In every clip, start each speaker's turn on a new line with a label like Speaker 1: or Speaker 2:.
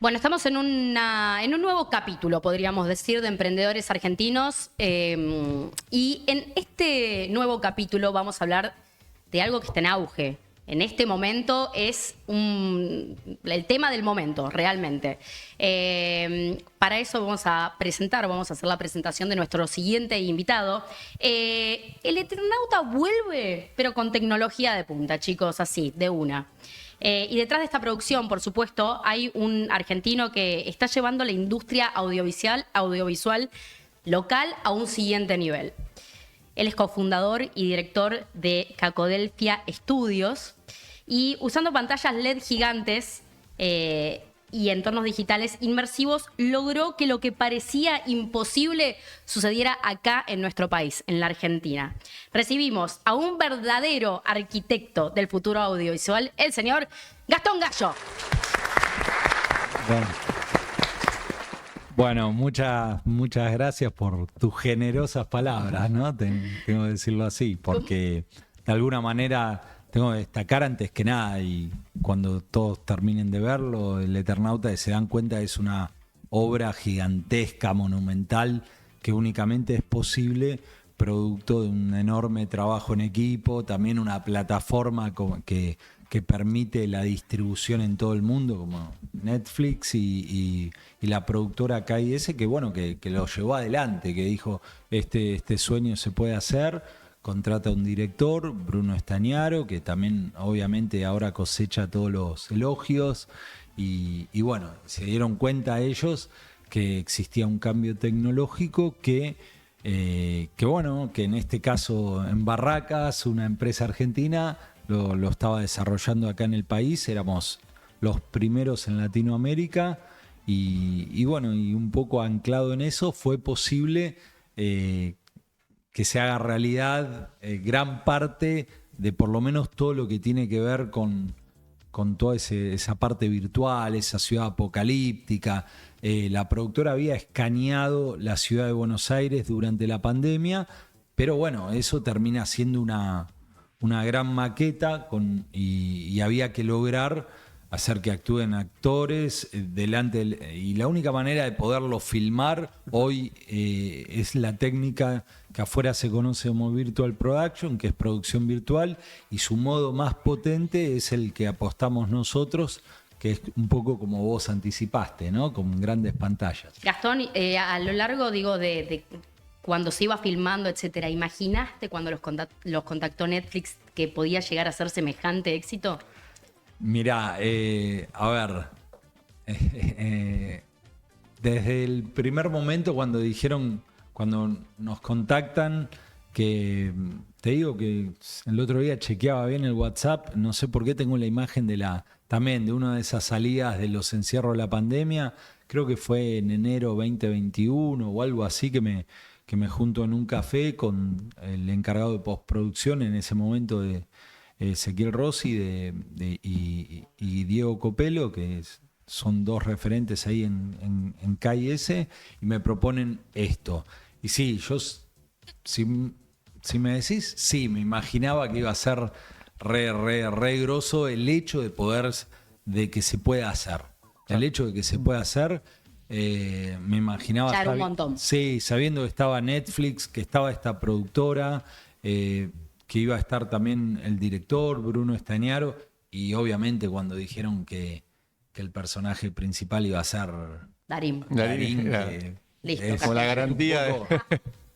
Speaker 1: Bueno, estamos en un nuevo capítulo, podríamos decir, de Emprendedores Argentinos. Y en este nuevo capítulo vamos a hablar de algo que está en auge. En este momento es el tema del momento, realmente. Para eso vamos a hacer la presentación de nuestro siguiente invitado. El Eternauta vuelve, pero con tecnología de punta, chicos, así, de una. Y detrás de esta producción, por supuesto, hay un argentino que está llevando la industria audiovisual local a un siguiente nivel. Él es cofundador y director de Cacodelfia Studios y usando pantallas LED gigantes y entornos digitales inmersivos logró que lo que parecía imposible sucediera acá en nuestro país, en la Argentina. Recibimos a un verdadero arquitecto del futuro audiovisual, el señor Gastón Gallo.
Speaker 2: Bueno, muchas gracias por tus generosas palabras, ¿no? Tengo que decirlo así, porque de alguna manera tengo que destacar antes que nada, y cuando todos terminen de verlo, el Eternauta, se dan cuenta, es una obra gigantesca, monumental, que únicamente es posible producto de un enorme trabajo en equipo, también una plataforma que permite la distribución en todo el mundo, como Netflix, y la productora KIS, que bueno, que lo llevó adelante, que dijo, este sueño se puede hacer. Contrata a un director, Bruno Estañaro, que también obviamente ahora cosecha todos los elogios, y bueno, se dieron cuenta ellos que existía un cambio tecnológico que bueno, que en este caso en Barracas, una empresa argentina, lo estaba desarrollando acá en el país. Éramos los primeros en Latinoamérica y bueno, y un poco anclado en eso fue posible que se haga realidad gran parte de por lo menos todo lo que tiene que ver con toda esa parte virtual, esa ciudad apocalíptica. La productora había escaneado la ciudad de Buenos Aires durante la pandemia, pero bueno, eso termina siendo una gran maqueta y había que lograr hacer que actúen actores y la única manera de poderlo filmar hoy es la técnica que afuera se conoce como Virtual Production, que es producción virtual, y su modo más potente es el que apostamos nosotros, que es un poco como vos anticipaste, ¿no? Con grandes pantallas.
Speaker 1: Gastón, a lo largo, digo, de cuando se iba filmando, etcétera, ¿imaginaste cuando los contactó Netflix que podía llegar a ser semejante éxito?
Speaker 2: Mirá, a ver, desde el primer momento cuando nos contactan, que te digo que el otro día chequeaba bien el WhatsApp, no sé por qué tengo la imagen también de una de esas salidas de los encierros de la pandemia, creo que fue en enero 2021 o algo así, que me junto en un café con el encargado de postproducción en ese momento de Ezequiel Rossi y Diego Copelo, que son dos referentes ahí en KIS, y me proponen esto. Y sí, si me decís, sí, me imaginaba que iba a ser re grosso el hecho de que se pueda hacer. El hecho de que se pueda hacer, me imaginaba...
Speaker 1: Ya era un montón.
Speaker 2: Sí, sabiendo que estaba Netflix, que estaba esta productora, que iba a estar también el director, Bruno Estañaro, y obviamente cuando dijeron que el personaje principal iba a ser
Speaker 1: Darín.
Speaker 3: Listo,
Speaker 2: es
Speaker 3: como la garantía.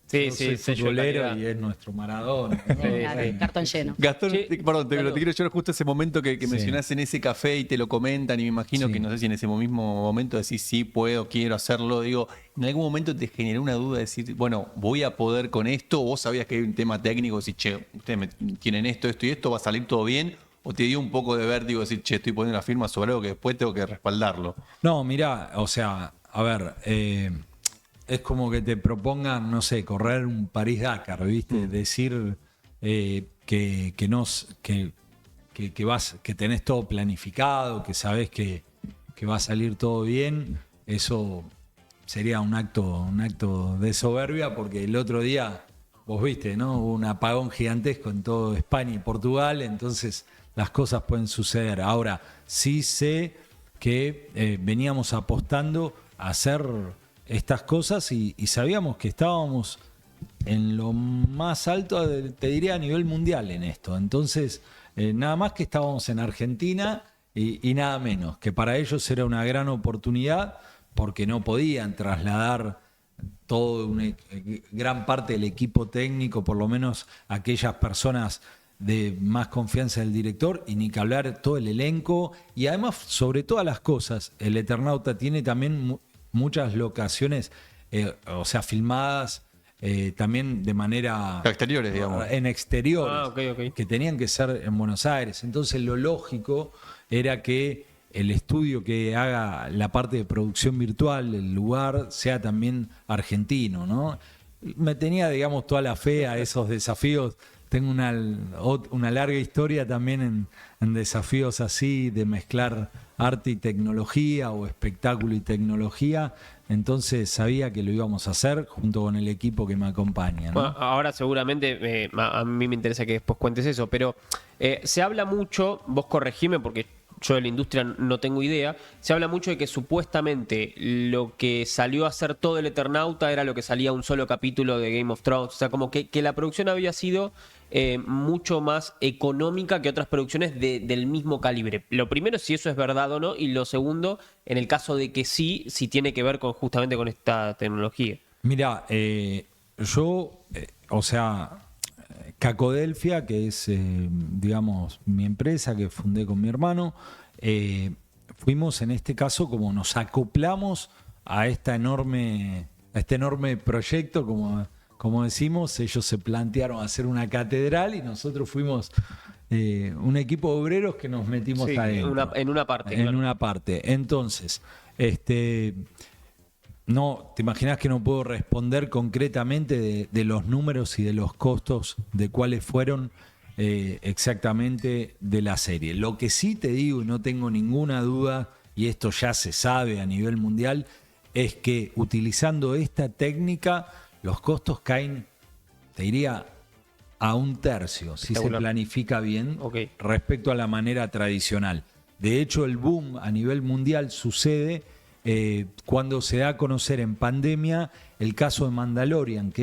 Speaker 2: Sí, soy futbolero y es nuestro Maradona, ¿no?
Speaker 1: Cartón lleno.
Speaker 3: Gastón,
Speaker 1: Sí.
Speaker 3: perdón, te quiero llevar justo ese momento que mencionás en ese café y te lo comentan, y me imagino que no sé si en ese mismo momento decís sí, puedo, quiero hacerlo. Digo, ¿en algún momento te generó una duda de decir, bueno, voy a poder con esto? ¿O vos sabías que hay un tema técnico, decir, che, ustedes tienen esto y esto, va a salir todo bien? ¿O te dio un poco de vértigo decir, che, estoy poniendo la firma sobre algo que después tengo que respaldarlo?
Speaker 2: No, mirá, o sea, a ver, es como que te propongan, no sé, correr un París-Dakar, ¿viste? Decir que tenés todo planificado, que sabés que va a salir todo bien, eso sería un acto de soberbia, porque el otro día, vos viste, ¿no? Hubo un apagón gigantesco en todo España y Portugal, entonces las cosas pueden suceder. Ahora, sí sé que veníamos apostando a hacer estas cosas y sabíamos que estábamos en lo más alto, te diría, a nivel mundial en esto. Entonces, nada más que estábamos en Argentina y nada menos, que para ellos era una gran oportunidad porque no podían trasladar gran parte del equipo técnico, por lo menos aquellas personas de más confianza del director, y ni que hablar todo el elenco. Y además, sobre todas las cosas, el Eternauta tiene también muchas locaciones, filmadas también de manera...
Speaker 3: Exteriores, digamos.
Speaker 2: En exteriores,
Speaker 4: Ok.
Speaker 2: que tenían que ser en Buenos Aires. Entonces lo lógico era que el estudio que haga la parte de producción virtual, el lugar, sea también argentino, ¿no? Me tenía, digamos, toda la fe a esos desafíos. Tengo una larga historia también en desafíos así, de mezclar arte y tecnología o espectáculo y tecnología. Entonces sabía que lo íbamos a hacer junto con el equipo que me acompaña, ¿no?
Speaker 4: Bueno, ahora seguramente a mí me interesa que después cuentes eso, pero se habla mucho, vos corregime porque yo de la industria no tengo idea, se habla mucho de que supuestamente lo que salió a hacer todo el Eternauta era lo que salía un solo capítulo de Game of Thrones, o sea, como que la producción había sido mucho más económica que otras producciones del mismo calibre. Lo primero, si eso es verdad o no, y lo segundo, en el caso de que sí, si tiene que ver justamente con esta tecnología.
Speaker 2: Mira, Cacodelfia, que es, digamos, mi empresa que fundé con mi hermano, fuimos en este caso como nos acoplamos a este enorme proyecto, como decimos. Ellos se plantearon hacer una catedral y nosotros fuimos un equipo de obreros que nos metimos adentro.
Speaker 4: En una parte.
Speaker 2: En
Speaker 4: Claro.
Speaker 2: una parte. Entonces, no, te imaginas que no puedo responder concretamente de los números y de los costos de cuáles fueron exactamente de la serie. Lo que sí te digo, y no tengo ninguna duda, y esto ya se sabe a nivel mundial, es que utilizando esta técnica los costos caen, te diría, a un tercio, si se planifica bien, respecto a la manera tradicional. De hecho, el boom a nivel mundial sucede cuando se da a conocer en pandemia el caso de Mandalorian,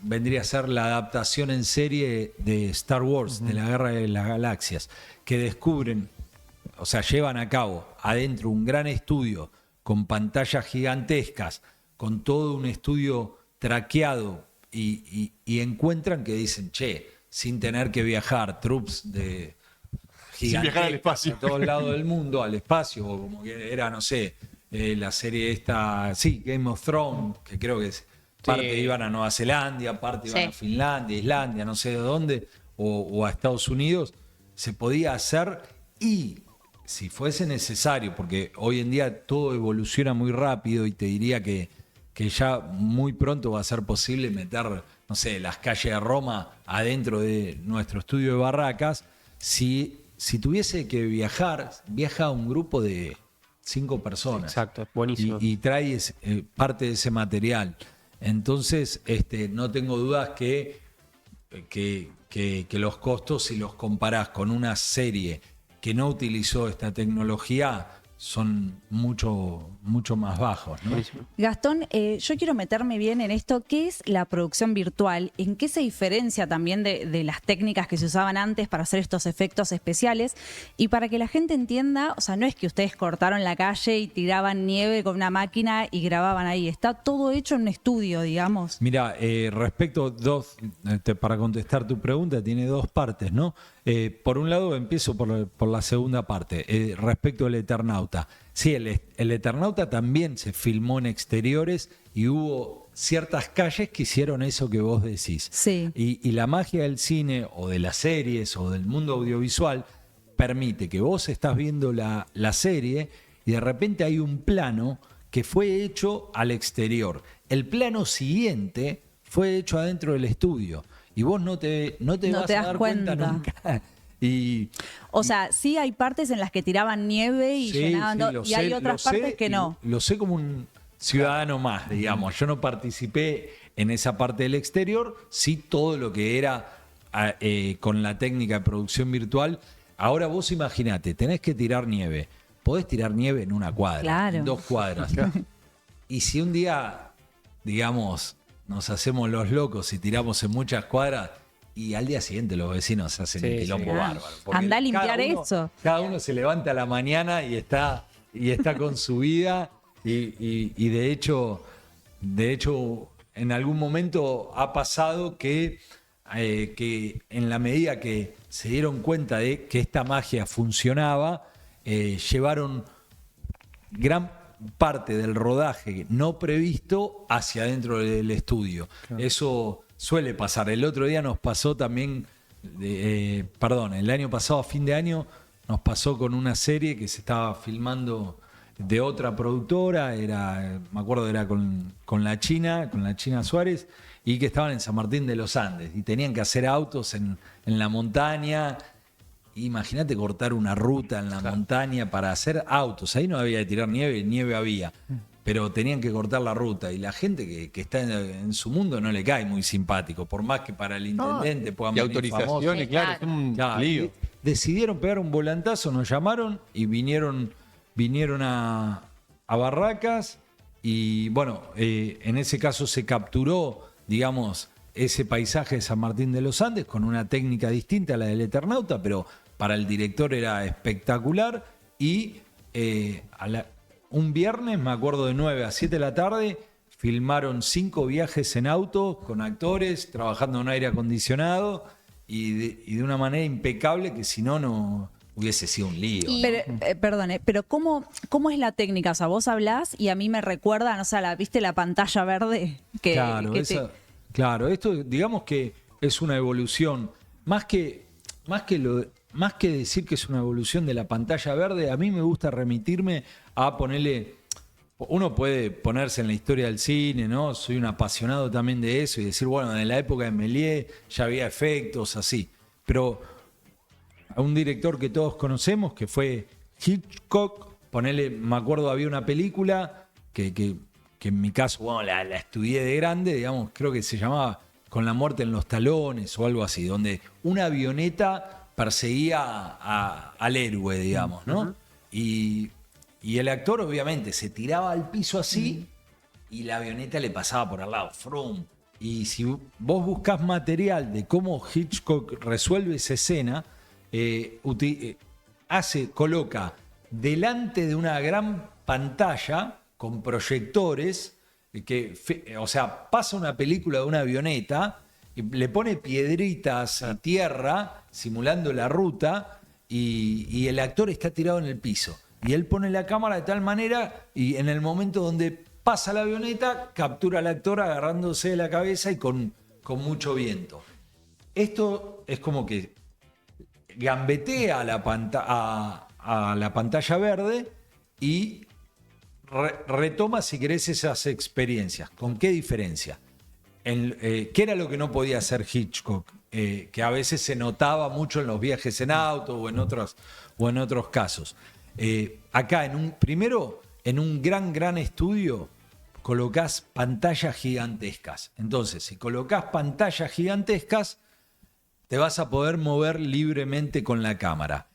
Speaker 2: vendría a ser la adaptación en serie de Star Wars, de la Guerra de las Galaxias, que descubren, o sea, llevan a cabo adentro un gran estudio con pantallas gigantescas, con todo un estudio traqueado, y encuentran que dicen, sin tener que viajar, troops de
Speaker 3: sin viajar al espacio
Speaker 2: a todos lados del mundo, al espacio, o como que era, no sé, la serie esta, Game of Thrones, que creo que parte iban a Nueva Zelanda, parte iban a Finlandia, Islandia, no sé de dónde, o a Estados Unidos. Se podía hacer, y si fuese necesario, porque hoy en día todo evoluciona muy rápido, y te diría que ya muy pronto va a ser posible meter, no sé, las calles de Roma adentro de nuestro estudio de Barracas. Si tuviese que viaja un grupo de 5 personas.
Speaker 4: Exacto, buenísimo.
Speaker 2: Y trae parte de ese material. Entonces, no tengo dudas que los costos, si los comparás con una serie que no utilizó esta tecnología, son mucho más bajos, ¿no?
Speaker 5: Gastón, yo quiero meterme bien en esto. ¿Qué es la producción virtual? ¿En qué se diferencia también de las técnicas que se usaban antes para hacer estos efectos especiales? Y para que la gente entienda, o sea, no es que ustedes cortaron la calle y tiraban nieve con una máquina y grababan ahí. Está todo hecho en un estudio, digamos.
Speaker 2: Mira, para contestar tu pregunta, tiene dos partes, ¿no? Por un lado, empiezo por la segunda parte, respecto al Eternauta. Sí, el Eternauta también se filmó en exteriores y hubo ciertas calles que hicieron eso que vos decís.
Speaker 5: Sí.
Speaker 2: Y la magia del cine o de las series o del mundo audiovisual permite que vos estás viendo la serie y de repente hay un plano que fue hecho al exterior. El plano siguiente fue hecho adentro del estudio y vos no te vas a dar cuenta nunca.
Speaker 5: O sea, sí hay partes en las que tiraban nieve y llenaban, y hay otras partes que no.
Speaker 2: Lo sé como un ciudadano más, digamos. Yo no participé en esa parte del exterior, sí todo lo que era con la técnica de producción virtual. Ahora vos imaginate, tenés que tirar nieve. podés tirar nieve en una cuadra,
Speaker 5: Claro.
Speaker 2: en 2 cuadras. Y si un día, digamos, nos hacemos los locos y tiramos en muchas cuadras, y al día siguiente los vecinos hacen un quilombo
Speaker 5: claro.
Speaker 2: bárbaro. Porque
Speaker 5: Andá a limpiar
Speaker 2: cada uno-
Speaker 5: eso.
Speaker 2: Cada uno se levanta a la mañana y está con su vida. Y de hecho, en algún momento ha pasado que en la medida que se dieron cuenta de que esta magia funcionaba, llevaron gran parte del rodaje no previsto hacia dentro del estudio. Eso suele pasar. El otro día nos pasó también, el año pasado, a fin de año, nos pasó con una serie que se estaba filmando de otra productora, me acuerdo era con la China Suárez, y que estaban en San Martín de los Andes y tenían que hacer autos en la montaña. Imagínate cortar una ruta en la montaña para hacer autos. Ahí no había que tirar nieve había, pero tenían que cortar la ruta. Y la gente que está en su mundo no le cae muy simpático, por más que para el intendente puedan
Speaker 3: Y
Speaker 2: venir
Speaker 3: autorizaciones,
Speaker 2: famosos.
Speaker 3: claro, es un
Speaker 2: Claro,
Speaker 3: lío.
Speaker 2: y decidieron pegar un volantazo, nos llamaron y vinieron a Barracas. Y bueno, en ese caso se capturó, digamos, ese paisaje de San Martín de los Andes con una técnica distinta a la del Eternauta, pero para el director era espectacular. Y un viernes, me acuerdo, de 9 a 7 de la tarde, filmaron 5 viajes en auto con actores, trabajando en aire acondicionado y de una manera impecable que si no hubiese sido un lío.
Speaker 5: Pero, perdone, pero ¿cómo es la técnica? O sea, vos hablás y a mí me recuerda, no sé, ¿viste la pantalla verde?
Speaker 2: Claro, esto digamos que es una evolución. Más que decir que es una evolución de la pantalla verde, a mí me gusta remitirme a ponerle. Uno puede ponerse en la historia del cine, ¿no? Soy un apasionado también de eso y decir, bueno, en la época de Méliès ya había efectos así. Pero a un director que todos conocemos, que fue Hitchcock, me acuerdo, había una película que en mi caso, bueno, la estudié de grande, digamos, creo que se llamaba Con la muerte en los talones o algo así, donde una avioneta perseguía al héroe, digamos, ¿no? Y el actor obviamente se tiraba al piso así y la avioneta le pasaba por al lado, ¡frum! Y si vos buscás material de cómo Hitchcock resuelve esa escena, coloca delante de una gran pantalla con proyectores, pasa una película de una avioneta, y le pone piedritas y tierra simulando la ruta y el actor está tirado en el piso. Y él pone la cámara de tal manera y en el momento donde pasa la avioneta captura al actor agarrándose de la cabeza y con mucho viento. Esto es como que gambetea a la pantalla verde y retoma, si querés, esas experiencias. ¿Con qué diferencia? ¿Qué era lo que no podía hacer Hitchcock? Que a veces se notaba mucho en los viajes en auto o en otros casos. Acá, primero, en un gran estudio, colocás pantallas gigantescas. Entonces, si colocás pantallas gigantescas, te vas a poder mover libremente con la cámara.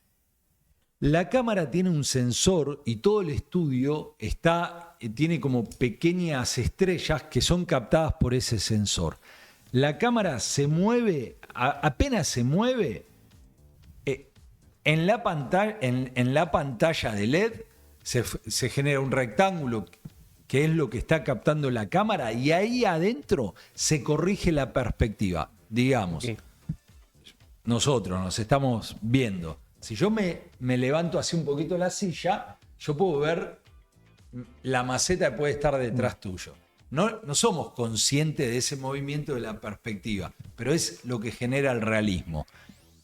Speaker 2: La cámara tiene un sensor y todo el estudio tiene como pequeñas estrellas que son captadas por ese sensor. La cámara se mueve, apenas se mueve, en la pantalla de LED se genera un rectángulo que es lo que está captando la cámara y ahí adentro se corrige la perspectiva. Digamos, nosotros nos estamos viendo. Si yo me levanto así un poquito la silla, yo puedo ver la maceta que puede estar detrás tuyo. No somos conscientes de ese movimiento de la perspectiva, pero es lo que genera el realismo.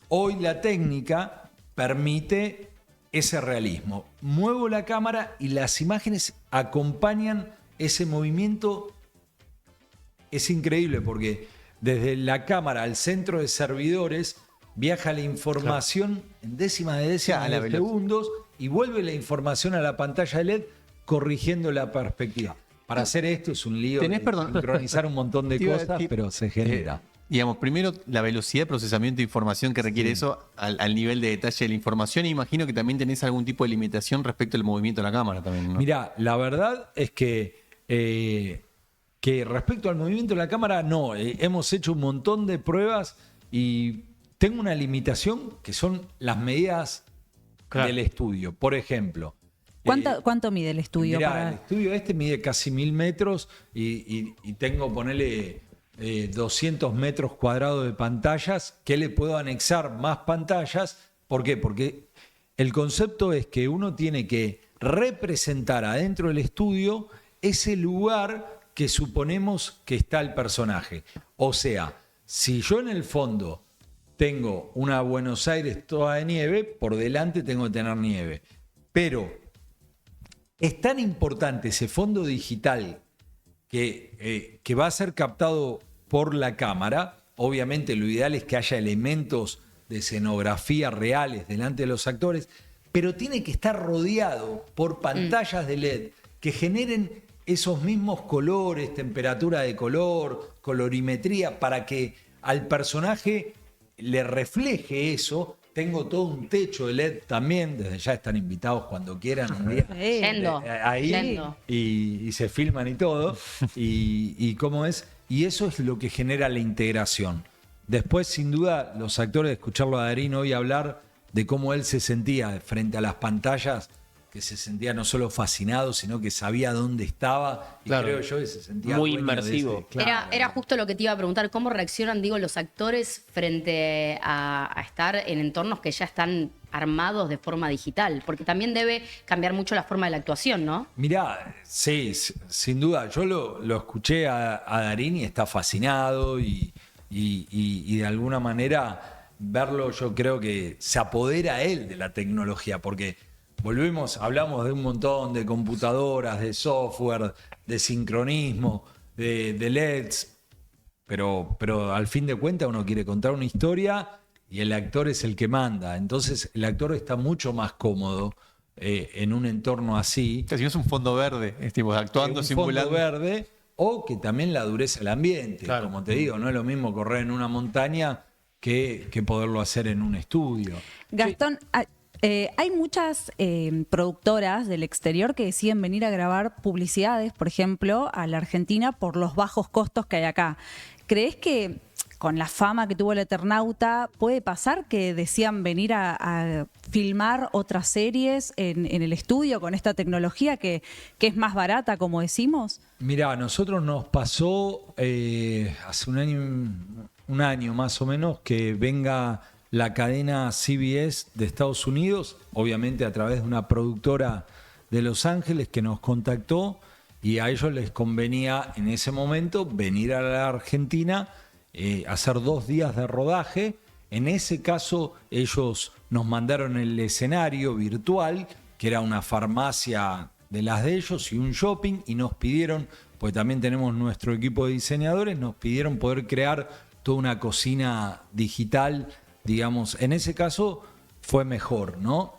Speaker 2: Hoy la técnica permite ese realismo. Muevo la cámara y las imágenes acompañan ese movimiento. Es increíble porque desde la cámara al centro de servidores viaja la información en décimas de segundos y vuelve la información a la pantalla de LED corrigiendo la perspectiva. Para hacer esto es un lío, sincronizar un montón de cosas, pero se genera.
Speaker 3: Digamos, primero, la velocidad de procesamiento de información que requiere eso al nivel de detalle de la información. E imagino que también tenés algún tipo de limitación respecto al movimiento de la cámara también, ¿no?
Speaker 2: Mirá, la verdad es que respecto al movimiento de la cámara, no. Hemos hecho un montón de pruebas y tengo una limitación que son las medidas
Speaker 4: Claro.
Speaker 2: del estudio. Por ejemplo,
Speaker 5: ¿Cuánto mide el estudio?
Speaker 2: mirá, el estudio este mide casi 1000 metros y tengo, ponele, 200 metros cuadrados de pantallas que le puedo anexar más pantallas. ¿Por qué? Porque el concepto es que uno tiene que representar adentro del estudio ese lugar que suponemos que está el personaje. O sea, si yo en el fondo tengo una Buenos Aires toda de nieve, por delante tengo que tener nieve. Pero es tan importante ese fondo digital que va a ser captado por la cámara. Obviamente lo ideal es que haya elementos de escenografía reales delante de los actores, pero tiene que estar rodeado por pantallas de LED que generen esos mismos colores, temperatura de color, colorimetría, para que al personaje le refleje eso. Tengo todo un techo de LED también, desde ya están invitados cuando quieran un día.
Speaker 1: Yendo.
Speaker 2: Ahí
Speaker 1: Yendo.
Speaker 2: y se filman y todo. Y cómo es. Y eso es lo que genera la integración. Después, sin duda, los actores, escucharlo a Darín hoy hablar de cómo él se sentía frente a las pantallas, que se sentía no solo fascinado, sino que sabía dónde estaba. Y
Speaker 4: Claro.
Speaker 2: creo yo que se sentía
Speaker 4: Muy
Speaker 2: dueño de
Speaker 4: inmersivo.
Speaker 2: ese- claro.
Speaker 1: Era justo lo que te iba a preguntar, ¿cómo reaccionan, digo, los actores frente a estar en entornos que ya están armados de forma digital? Porque también debe cambiar mucho la forma de la actuación, ¿no?
Speaker 2: Mirá, sí, sin duda. Yo lo escuché a Darín y está fascinado y de alguna manera verlo, yo creo que se apodera él de la tecnología, porque hablamos de un montón de computadoras, de software, de sincronismo, de LEDs, pero al fin de cuentas uno quiere contar una historia y el actor es el que manda. Entonces el actor está mucho más cómodo en un entorno así.
Speaker 3: O sea, si no es un fondo verde, es tipo actuando,
Speaker 2: Un
Speaker 3: simulando.
Speaker 2: fondo verde, o que también la dureza del ambiente.
Speaker 4: Claro.
Speaker 2: Como te digo, no es lo mismo correr en una montaña que poderlo hacer en un estudio.
Speaker 5: Gastón, hay muchas productoras del exterior que deciden venir a grabar publicidades, por ejemplo, a la Argentina por los bajos costos que hay acá. ¿Crees que con la fama que tuvo el Eternauta puede pasar que decían venir a filmar otras series en el estudio con esta tecnología que es más barata, como decimos?
Speaker 2: Mirá, a nosotros nos pasó hace un año más o menos que venga la cadena CBS de Estados Unidos, obviamente a través de una productora de Los Ángeles que nos contactó, y a ellos les convenía en ese momento venir a la Argentina, hacer 2 días de rodaje. En ese caso ellos nos mandaron el escenario virtual, que era una farmacia de las de ellos y un shopping, y nos pidieron, pues también tenemos nuestro equipo de diseñadores, nos pidieron poder crear toda una cocina digital, digamos. En ese caso fue mejor, ¿no?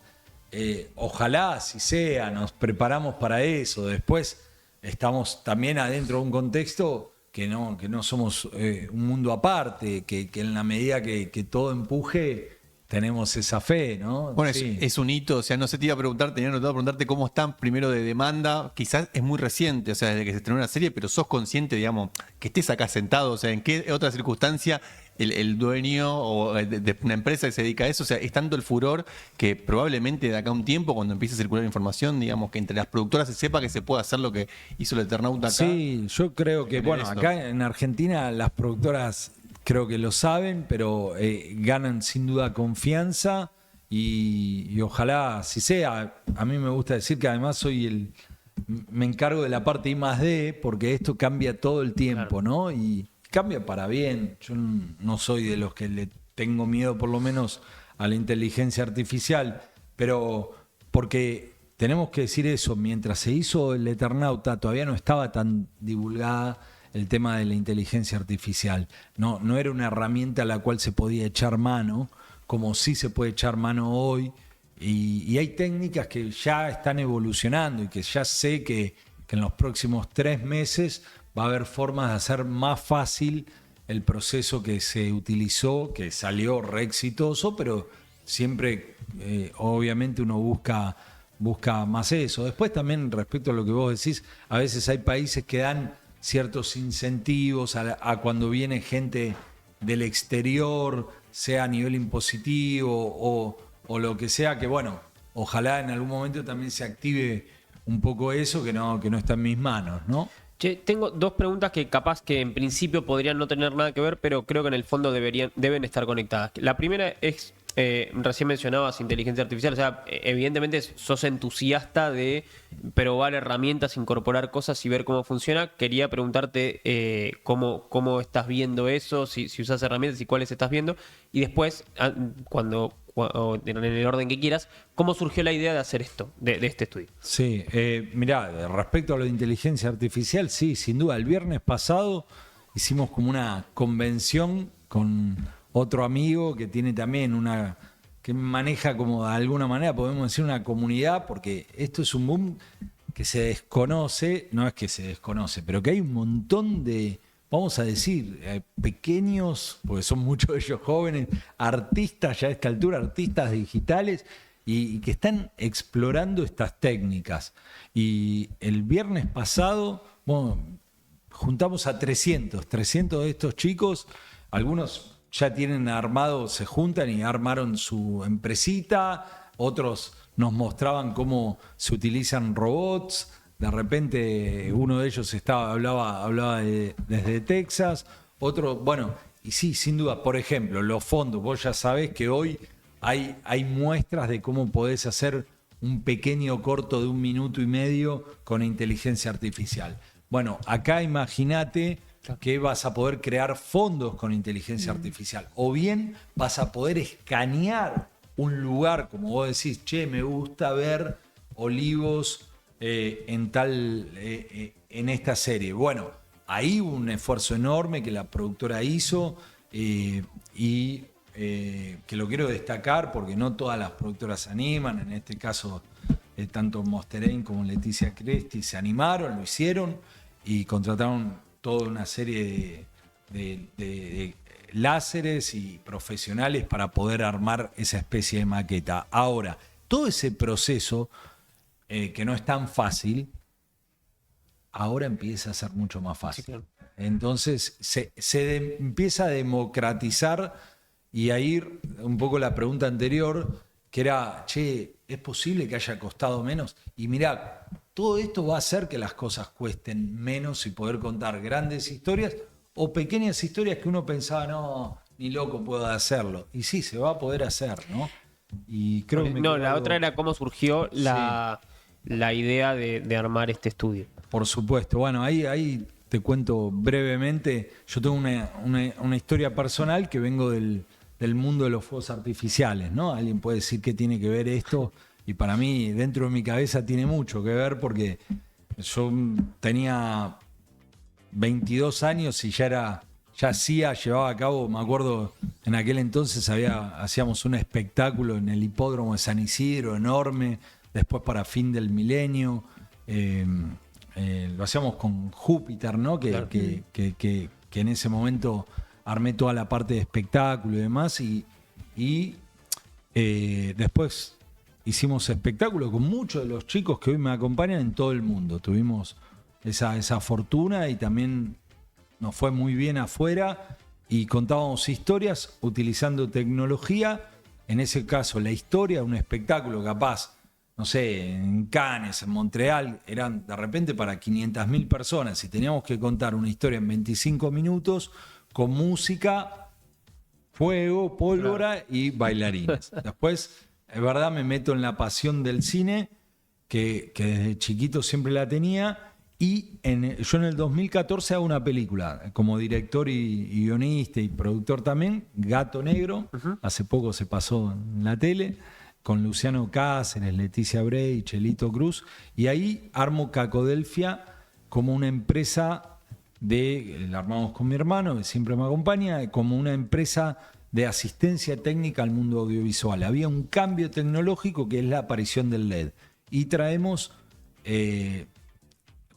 Speaker 2: Ojalá así sea, nos preparamos para eso. Después estamos también adentro de un contexto que no somos un mundo aparte, que en la medida que todo empuje, tenemos esa fe, ¿no?
Speaker 3: Bueno,
Speaker 2: Sí.
Speaker 3: es un hito, o sea, no sé, te iba a preguntar, tenía anotado preguntarte cómo están primero de demanda, quizás es muy reciente, o sea, desde que se estrenó una serie, pero sos consciente, digamos, que estés acá sentado, o sea, en qué otra circunstancia el dueño o de una empresa que se dedica a eso, o sea, es tanto el furor que probablemente de acá a un tiempo, cuando empiece a circular información, digamos, que entre las productoras se sepa que se puede hacer lo que hizo el Eternauta acá.
Speaker 2: Sí, yo creo que,
Speaker 3: Tener
Speaker 2: bueno,
Speaker 3: eso.
Speaker 2: acá en Argentina las productoras creo que lo saben, pero ganan sin duda confianza y ojalá así sea. A mí me gusta decir que además me encargo de la parte I+D, porque esto cambia todo el tiempo, ¿no? Y cambia para bien. Yo no soy de los que le tengo miedo, por lo menos, a la inteligencia artificial, pero porque tenemos que decir eso, mientras se hizo el Eternauta todavía no estaba tan divulgada el tema de la inteligencia artificial. No era una herramienta a la cual se podía echar mano, como sí se puede echar mano hoy, y hay técnicas que ya están evolucionando y que ya sé que en los próximos 3 meses va a haber formas de hacer más fácil el proceso que se utilizó, que salió re exitoso, pero siempre, obviamente, uno busca más eso. Después también, respecto a lo que vos decís, a veces hay países que dan ciertos incentivos a cuando viene gente del exterior, sea a nivel impositivo o lo que sea, que bueno, ojalá en algún momento también se active un poco eso, que no está en mis manos, ¿no?
Speaker 4: Che, tengo dos preguntas que capaz que en principio podrían no tener nada que ver, pero creo que en el fondo deben estar conectadas. La primera es, recién mencionabas inteligencia artificial, o sea, evidentemente sos entusiasta de probar herramientas, incorporar cosas y ver cómo funciona. Quería preguntarte cómo estás viendo eso, si usas herramientas y cuáles estás viendo. Y después, o en el orden que quieras, ¿cómo surgió la idea de hacer esto, de este estudio?
Speaker 2: Sí, mirá, respecto a lo de inteligencia artificial, sí, sin duda. El viernes pasado hicimos como una convención con otro amigo que tiene también que maneja como de alguna manera, podemos decir, una comunidad, porque esto es un boom que se desconoce, no es que se desconoce, pero que hay un montón de, vamos a decir, pequeños, porque son muchos de ellos jóvenes, artistas ya a esta altura, artistas digitales, y que están explorando estas técnicas. Y el viernes pasado, bueno, juntamos a 300 de estos chicos, algunos ya tienen armado, se juntan y armaron su empresita, otros nos mostraban cómo se utilizan robots. De repente uno de ellos hablaba desde Texas, otro, bueno, y sí, sin duda, por ejemplo, los fondos, vos ya sabés que hoy hay muestras de cómo podés hacer un pequeño corto de 1 minuto y medio con inteligencia artificial. Bueno, acá imagínate que vas a poder crear fondos con inteligencia artificial, o bien vas a poder escanear un lugar, como vos decís, che, me gusta ver olivos en esta serie. Bueno, ahí hubo un esfuerzo enorme que la productora hizo y que lo quiero destacar porque no todas las productoras se animan. En este caso, tanto Monster Inc. como Leticia Cresti se animaron, lo hicieron y contrataron toda una serie de láseres y profesionales para poder armar esa especie de maqueta. Ahora, todo ese proceso que no es tan fácil, ahora empieza a ser mucho más fácil. Sí, claro. Entonces se empieza a democratizar y a ir un poco la pregunta anterior, que era, che, ¿es posible que haya costado menos? Y mirá, todo esto va a hacer que las cosas cuesten menos y poder contar grandes historias o pequeñas historias que uno pensaba, no, ni loco puedo hacerlo. Y sí, se va a poder hacer, ¿no? Y creo que
Speaker 4: la otra era cómo surgió la idea de armar este estudio.
Speaker 2: Por supuesto. Bueno, ahí te cuento brevemente. Yo tengo una historia personal que vengo del mundo de los fuegos artificiales, ¿no? Alguien puede decir qué tiene que ver esto, y para mí, dentro de mi cabeza, tiene mucho que ver porque yo tenía 22 años y llevaba a cabo, me acuerdo, en aquel entonces hacíamos un espectáculo en el hipódromo de San Isidro, enorme, después para fin del milenio, lo hacíamos con Júpiter, ¿no?
Speaker 4: Claro.
Speaker 2: Que en ese momento armé toda la parte de espectáculo y demás, y después hicimos espectáculos con muchos de los chicos que hoy me acompañan en todo el mundo. Tuvimos esa fortuna y también nos fue muy bien afuera y contábamos historias utilizando tecnología. En ese caso, la historia de un espectáculo capaz, no sé, en Cannes, en Montreal, eran de repente para 500.000 personas y teníamos que contar una historia en 25 minutos con música, fuego, pólvora y bailarines. Después, es verdad, me meto en la pasión del cine, que desde chiquito siempre la tenía, y yo en el 2014 hago una película, como director y guionista y productor también, Gato Negro, hace poco se pasó en la tele, con Luciano Cáceres, Leticia Bray, Chelito Cruz, y ahí armo Cacodelfia como una empresa la armamos con mi hermano, que siempre me acompaña, como una empresa de asistencia técnica al mundo audiovisual. Había un cambio tecnológico que es la aparición del LED. Y traemos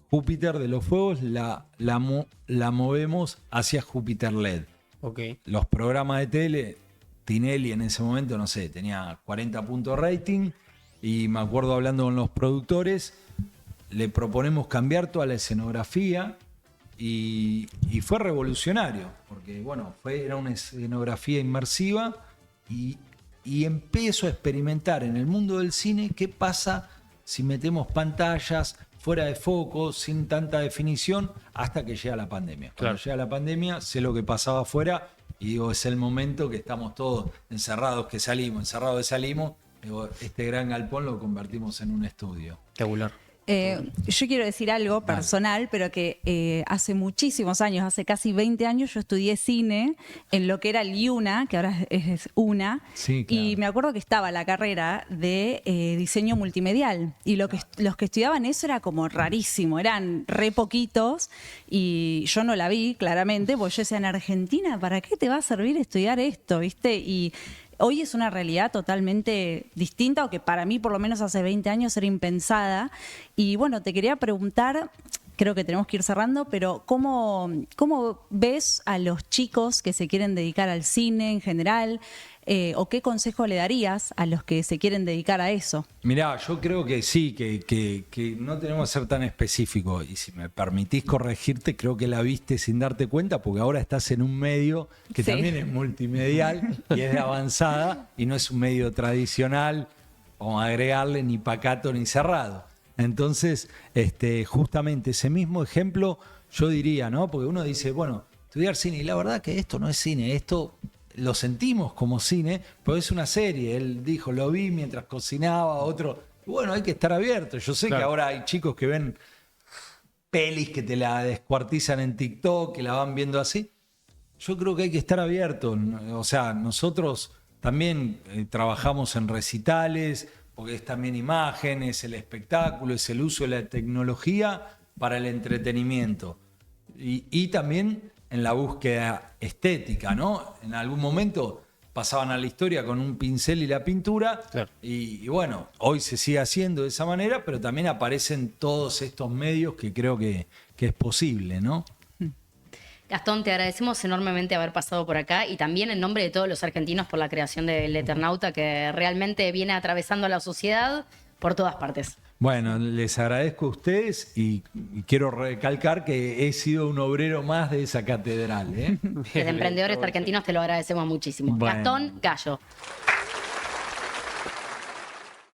Speaker 2: Júpiter de los fuegos la movemos hacia Júpiter LED.
Speaker 4: Ok.
Speaker 2: Los programas de tele, Tinelli en ese momento, no sé, tenía 40 puntos de rating y me acuerdo hablando con los productores, le proponemos cambiar toda la escenografía y fue revolucionario, porque bueno, era una escenografía inmersiva y empiezo a experimentar en el mundo del cine qué pasa si metemos pantallas fuera de foco, sin tanta definición, hasta que llega la pandemia. Cuando
Speaker 4: Claro.
Speaker 2: llega la pandemia, sé lo que pasaba afuera y digo, es el momento que estamos todos encerrados, que salimos. Digo, este gran galpón lo convertimos en un estudio.
Speaker 4: Espectacular.
Speaker 5: Yo quiero decir algo personal, pero que hace muchísimos años, hace casi 20 años, yo estudié cine en lo que era el IUNA, que ahora es UNA,
Speaker 2: Sí, claro.
Speaker 5: y me acuerdo que estaba la carrera de diseño multimedial, y los que estudiaban eso era como rarísimo, eran re poquitos, y yo no la vi claramente, porque yo decía, en Argentina, ¿para qué te va a servir estudiar esto? ¿Viste? Y hoy es una realidad totalmente distinta, o que para mí por lo menos hace 20 años era impensada. Y bueno, te quería preguntar, creo que tenemos que ir cerrando, pero ¿cómo ves a los chicos que se quieren dedicar al cine en general? ¿O qué consejo le darías a los que se quieren dedicar a eso?
Speaker 2: Mirá, yo creo que sí, que no tenemos que ser tan específicos. Y si me permitís corregirte, creo que la viste sin darte cuenta, porque ahora estás en un medio que
Speaker 5: Sí.
Speaker 2: también es multimedial y es de avanzada y no es un medio tradicional, o agregarle ni pacato ni cerrado. Entonces, justamente ese mismo ejemplo yo diría, ¿no? Porque uno dice, bueno, estudiar cine, y la verdad que esto no es cine, esto lo sentimos como cine, pero es una serie. Él dijo, lo vi mientras cocinaba, otro. Bueno, hay que estar abierto. Yo sé
Speaker 4: Claro.
Speaker 2: que ahora hay chicos que ven pelis que te la descuartizan en TikTok, que la van viendo así. Yo creo que hay que estar abierto. O sea, nosotros también trabajamos en recitales, porque es también imagen, es el espectáculo, es el uso de la tecnología para el entretenimiento. Y también en la búsqueda estética, ¿no? En algún momento pasaban a la historia con un pincel y la pintura,
Speaker 4: Claro.
Speaker 2: y bueno, hoy se sigue haciendo de esa manera, pero también aparecen todos estos medios que creo que es posible, ¿no?
Speaker 1: Gastón, te agradecemos enormemente haber pasado por acá y también en nombre de todos los argentinos por la creación del Eternauta, que realmente viene atravesando a la sociedad por todas partes.
Speaker 2: Bueno, les agradezco a ustedes y quiero recalcar que he sido un obrero más de esa catedral, ¿eh?
Speaker 1: Desde Emprendedores Argentinos te lo agradecemos muchísimo.
Speaker 2: Bueno.
Speaker 1: Gastón Gallo.